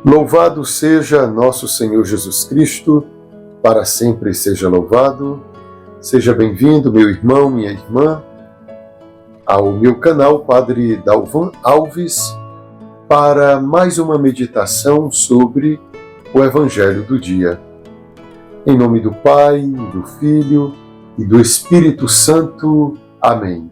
Louvado seja nosso Senhor Jesus Cristo, para sempre seja louvado. Seja bem-vindo, meu irmão, minha irmã, ao meu canal Padre Dalvan Alves, para mais uma meditação sobre o Evangelho do dia. Em nome do Pai, do Filho e do Espírito Santo. Amém.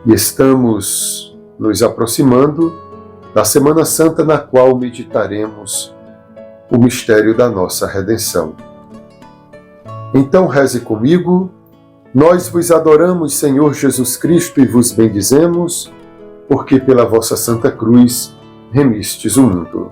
E estamos nos aproximando da Semana Santa, na qual meditaremos o mistério da nossa redenção. Então reze comigo. Nós vos adoramos, Senhor Jesus Cristo, e vos bendizemos, porque pela vossa Santa Cruz remistes o mundo.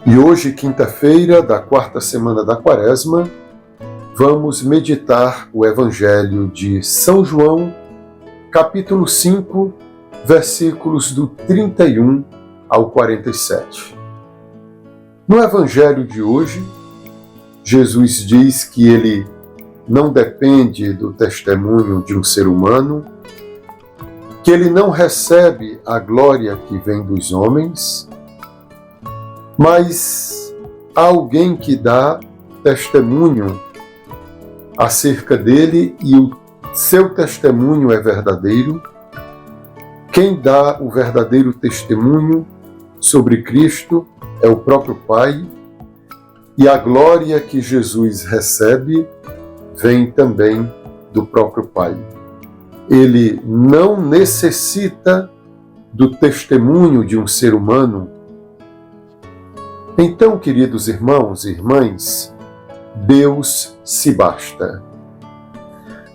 E hoje, quinta-feira da quarta semana da Quaresma, vamos meditar o Evangelho de São João, capítulo 5, versículos do 31 ao 47. No Evangelho de hoje, Jesus diz que ele não depende do testemunho de um ser humano, que ele não recebe a glória que vem dos homens, mas há alguém que dá testemunho acerca dele e o seu testemunho é verdadeiro. Quem dá o verdadeiro testemunho sobre Cristo é o próprio Pai, e a glória que Jesus recebe vem também do próprio Pai. Ele não necessita do testemunho de um ser humano. Então, queridos irmãos e irmãs, Deus se basta.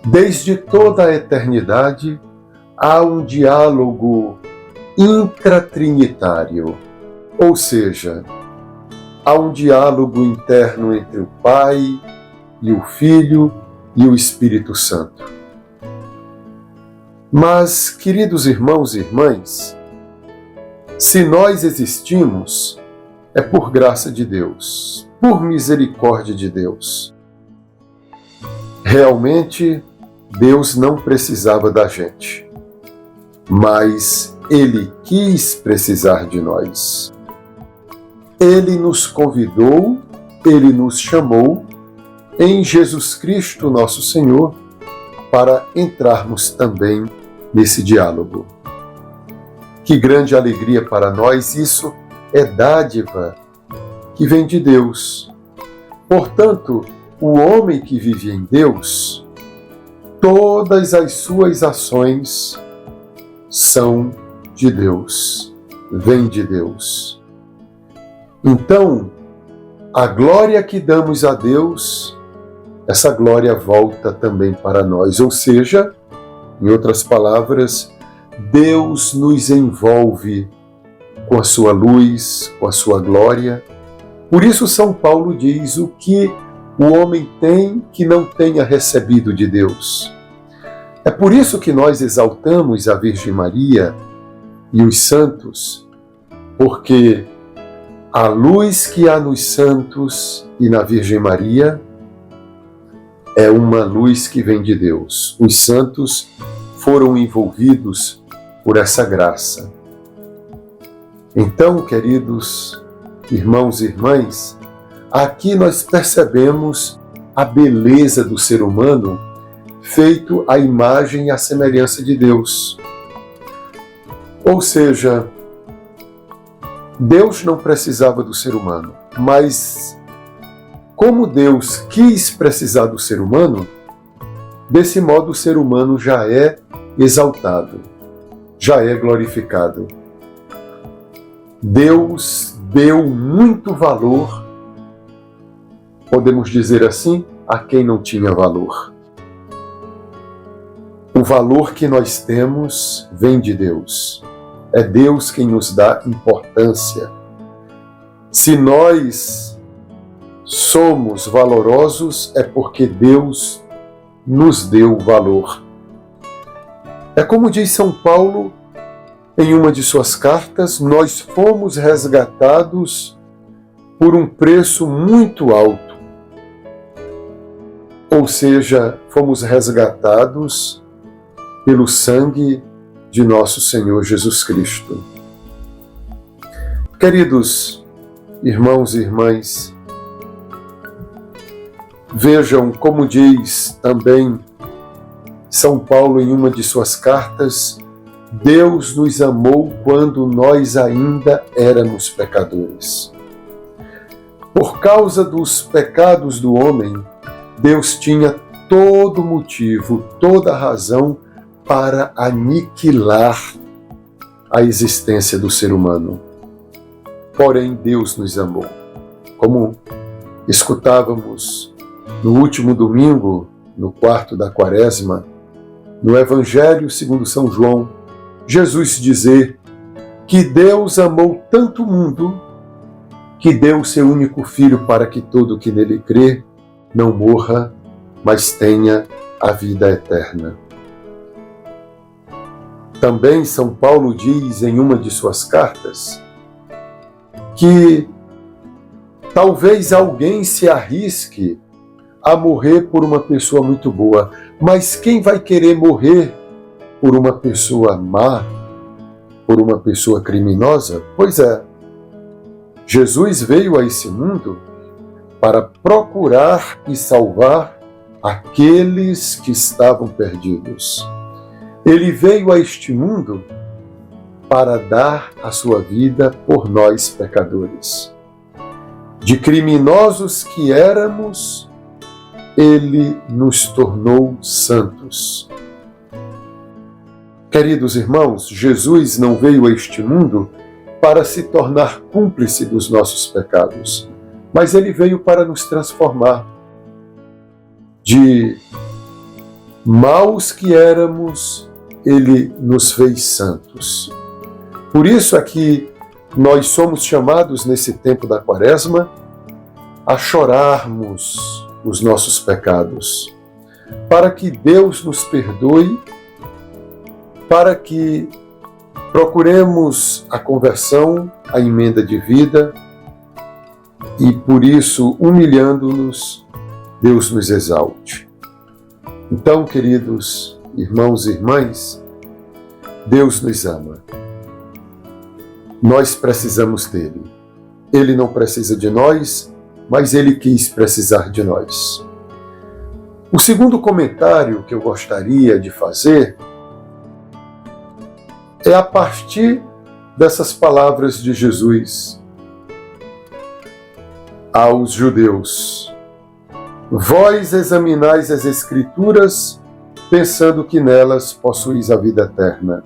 Desde toda a eternidade, há um diálogo intratrinitário, ou seja, há um diálogo interno entre o Pai e o Filho e o Espírito Santo. Mas, queridos irmãos e irmãs, se nós existimos, é por graça de Deus, por misericórdia de Deus. Realmente, Deus não precisava da gente, mas Ele quis precisar de nós. Ele nos convidou, Ele nos chamou em Jesus Cristo, nosso Senhor, para entrarmos também nesse diálogo. Que grande alegria para nós, isso é dádiva que vem de Deus. Portanto, o homem que vive em Deus, todas as suas ações são de Deus, vêm de Deus. Então, a glória que damos a Deus, essa glória volta também para nós. Ou seja, em outras palavras, Deus nos envolve com a sua luz, com a sua glória. Por isso São Paulo diz: o que o homem tem que não tenha recebido de Deus. É por isso que nós exaltamos a Virgem Maria e os santos, porque a luz que há nos santos e na Virgem Maria é uma luz que vem de Deus. Os santos foram envolvidos por essa graça. Então, queridos irmãos e irmãs, aqui nós percebemos a beleza do ser humano feito à imagem e à semelhança de Deus. Ou seja, Deus não precisava do ser humano, mas como Deus quis precisar do ser humano, desse modo o ser humano já é exaltado, já é glorificado. Deus deu muito valor, podemos dizer assim, a quem não tinha valor. O valor que nós temos vem de Deus. É Deus quem nos dá importância. Se nós somos valorosos, é porque Deus nos deu valor. É como diz São Paulo em uma de suas cartas: nós fomos resgatados por um preço muito alto. Ou seja, fomos resgatados pelo sangue de nosso Senhor Jesus Cristo. Queridos, irmãos e irmãs, vejam como diz também São Paulo em uma de suas cartas: Deus nos amou quando nós ainda éramos pecadores. Por causa dos pecados do homem, Deus tinha todo motivo, toda razão para aniquilar a existência do ser humano. Porém, Deus nos amou. Como escutávamos no último domingo, no quarto da Quaresma, no Evangelho segundo São João, Jesus dizer que Deus amou tanto o mundo que deu o seu único Filho para que todo que nele crê não morra, mas tenha a vida eterna. Também São Paulo diz em uma de suas cartas que talvez alguém se arrisque a morrer por uma pessoa muito boa, mas quem vai querer morrer por uma pessoa má, por uma pessoa criminosa? Pois é, Jesus veio a esse mundo para procurar e salvar aqueles que estavam perdidos. Ele veio a este mundo para dar a sua vida por nós pecadores. De criminosos que éramos, Ele nos tornou santos. Queridos irmãos, Jesus não veio a este mundo para se tornar cúmplice dos nossos pecados, mas Ele veio para nos transformar. De maus que éramos, Ele nos fez santos. Por isso é que nós somos chamados nesse tempo da Quaresma a chorarmos os nossos pecados, para que Deus nos perdoe, para que procuremos a conversão, a emenda de vida, e por isso, humilhando-nos, Deus nos exalte. Então, queridos irmãos e irmãs, Deus nos ama. Nós precisamos dele. Ele não precisa de nós, mas ele quis precisar de nós. O segundo comentário que eu gostaria de fazer é a partir dessas palavras de Jesus aos judeus. Vós examinais as Escrituras, pensando que nelas possuís a vida eterna.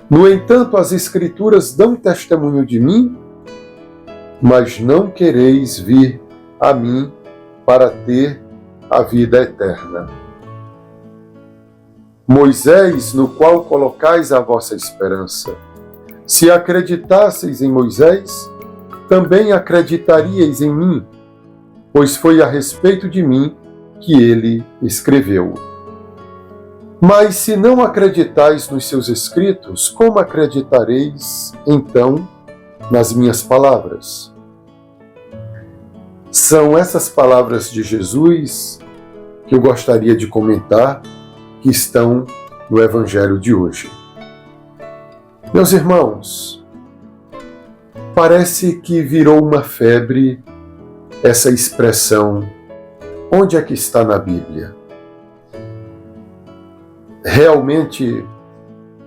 No entanto, as Escrituras dão testemunho de mim, mas não quereis vir a mim para ter a vida eterna. Moisés, no qual colocais a vossa esperança. Se acreditasseis em Moisés, também acreditaríeis em mim, pois foi a respeito de mim que ele escreveu. Mas se não acreditais nos seus escritos, como acreditareis, então, nas minhas palavras? São essas palavras de Jesus que eu gostaria de comentar, que estão no Evangelho de hoje. Meus irmãos, parece que virou uma febre essa expressão, onde é que está na Bíblia? Realmente,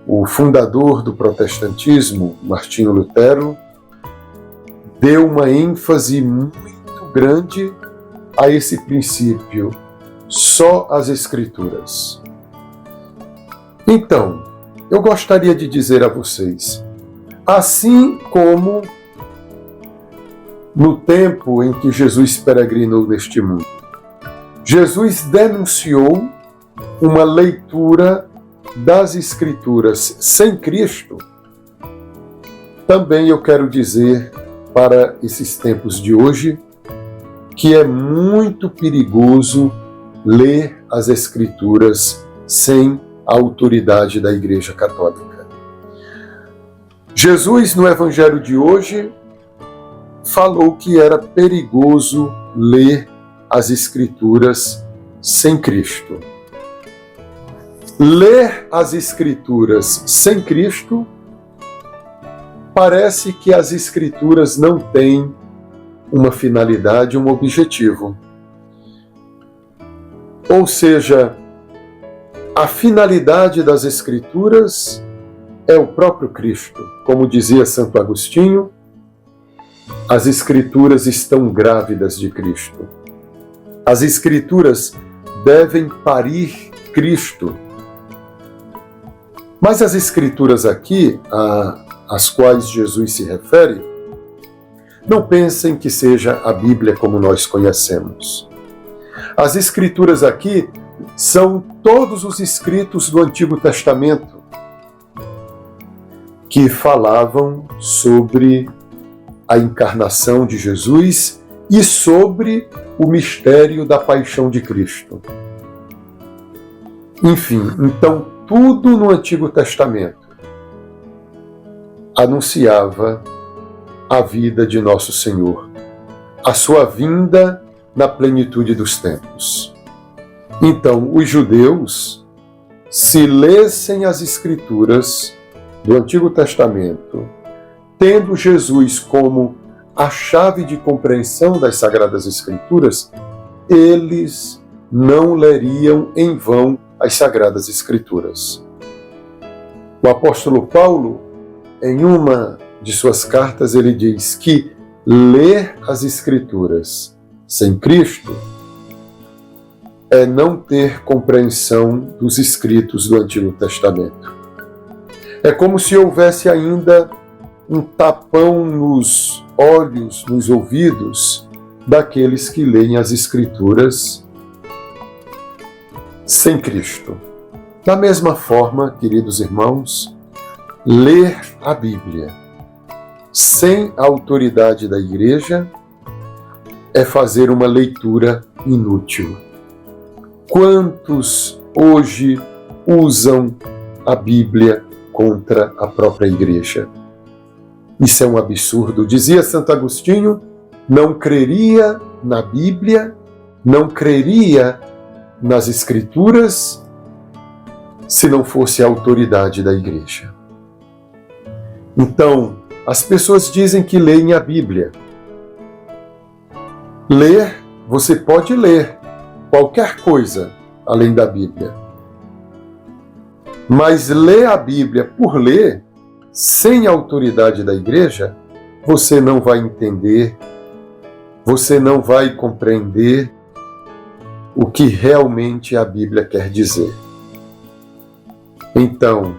o fundador do protestantismo, Martinho Lutero, deu uma ênfase muito grande a esse princípio, só as Escrituras. Então, eu gostaria de dizer a vocês, assim como no tempo em que Jesus peregrinou neste mundo, Jesus denunciou uma leitura das Escrituras sem Cristo. Também eu quero dizer para esses tempos de hoje que é muito perigoso ler as Escrituras sem a autoridade da Igreja Católica. Jesus, no Evangelho de hoje, falou que era perigoso ler as Escrituras sem Cristo. Ler as Escrituras sem Cristo, parece que as Escrituras não têm uma finalidade, um objetivo. Ou seja, a finalidade das Escrituras é o próprio Cristo. Como dizia Santo Agostinho, as Escrituras estão grávidas de Cristo. As Escrituras devem parir Cristo. Mas as Escrituras aqui, às quais Jesus se refere, não pensem que seja a Bíblia como nós conhecemos. As Escrituras aqui são todos os escritos do Antigo Testamento que falavam sobre a encarnação de Jesus e sobre o mistério da paixão de Cristo. Enfim, então tudo no Antigo Testamento anunciava a vida de nosso Senhor, a sua vinda na plenitude dos tempos. Então, os judeus, se lessem as Escrituras do Antigo Testamento, tendo Jesus como a chave de compreensão das Sagradas Escrituras, eles não leriam em vão as Sagradas Escrituras. O apóstolo Paulo, em uma de suas cartas, ele diz que ler as Escrituras sem Cristo é não ter compreensão dos escritos do Antigo Testamento. É como se houvesse ainda um tapão nos olhos, nos ouvidos daqueles que leem as Escrituras sem Cristo. Da mesma forma, queridos irmãos, ler a Bíblia sem a autoridade da Igreja é fazer uma leitura inútil. Quantos hoje usam a Bíblia contra a própria Igreja? Isso é um absurdo. Dizia Santo Agostinho, não creria na Bíblia, não creria nas Escrituras, se não fosse a autoridade da Igreja. Então, as pessoas dizem que leem a Bíblia. Ler, você pode ler qualquer coisa além da Bíblia. Mas ler a Bíblia por ler, sem a autoridade da Igreja, você não vai entender, você não vai compreender o que realmente a Bíblia quer dizer. Então,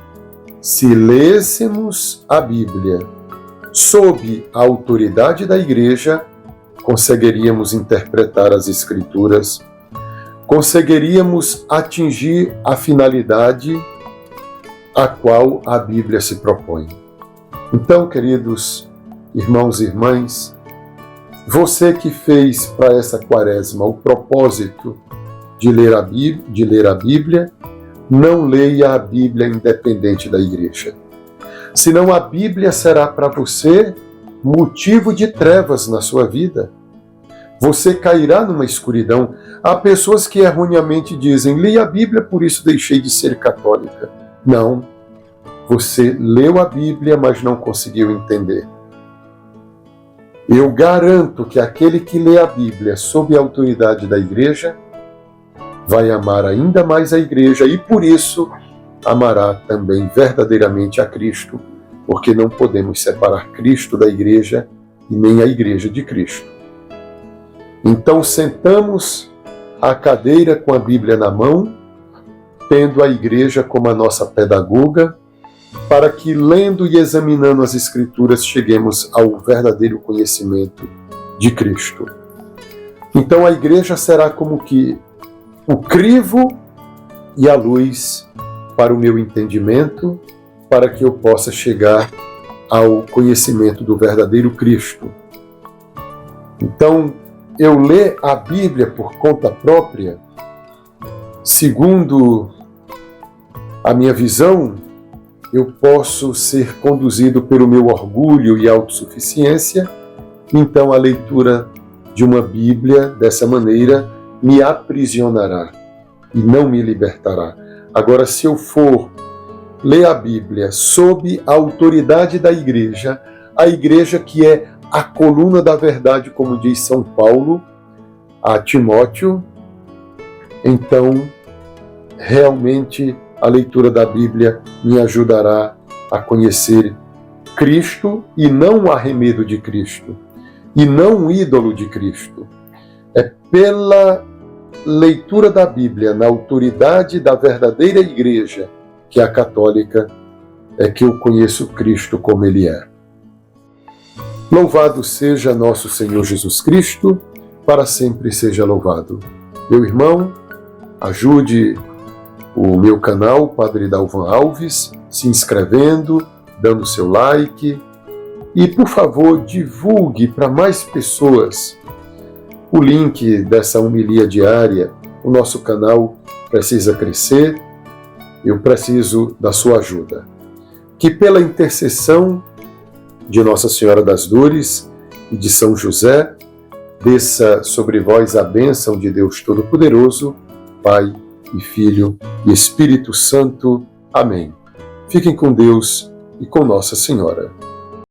se lêssemos a Bíblia sob a autoridade da Igreja, conseguiríamos interpretar as Escrituras, conseguiríamos atingir a finalidade a qual a Bíblia se propõe. Então, queridos irmãos e irmãs, você que fez para essa quaresma o propósito de ler a Bíblia, não leia a Bíblia independente da Igreja. Senão a Bíblia será para você motivo de trevas na sua vida. Você cairá numa escuridão. Há pessoas que erroneamente dizem, li a Bíblia, por isso deixei de ser católica. Não. Você leu a Bíblia, mas não conseguiu entender. Eu garanto que aquele que lê a Bíblia sob a autoridade da Igreja vai amar ainda mais a Igreja e, por isso, amará também verdadeiramente a Cristo, porque não podemos separar Cristo da Igreja e nem a Igreja de Cristo. Então, sentamos à cadeira com a Bíblia na mão, tendo a Igreja como a nossa pedagoga, para que, lendo e examinando as Escrituras, cheguemos ao verdadeiro conhecimento de Cristo. Então, a Igreja será como que o crivo e a luz para o meu entendimento, para que eu possa chegar ao conhecimento do verdadeiro Cristo. Então, eu ler a Bíblia por conta própria, segundo a minha visão, eu posso ser conduzido pelo meu orgulho e autossuficiência, então a leitura de uma Bíblia dessa maneira me aprisionará e não me libertará. Agora, se eu for ler a Bíblia sob a autoridade da Igreja, a Igreja que é a coluna da verdade, como diz São Paulo a Timóteo, então realmente a leitura da Bíblia me ajudará a conhecer Cristo e não o arremedo de Cristo, e não o ídolo de Cristo. É pela leitura da Bíblia, na autoridade da verdadeira igreja, que é a católica, é que eu conheço Cristo como Ele é. Louvado seja nosso Senhor Jesus Cristo, para sempre seja louvado. Meu irmão, ajude o meu canal, Padre Dalvan Alves, se inscrevendo, dando seu like e, por favor, divulgue para mais pessoas o link dessa homilia diária. O nosso canal precisa crescer, eu preciso da sua ajuda. Que pela intercessão de Nossa Senhora das Dores e de São José, desça sobre vós a bênção de Deus Todo-Poderoso, Pai e Filho e Espírito Santo. Amém. Fiquem com Deus e com Nossa Senhora.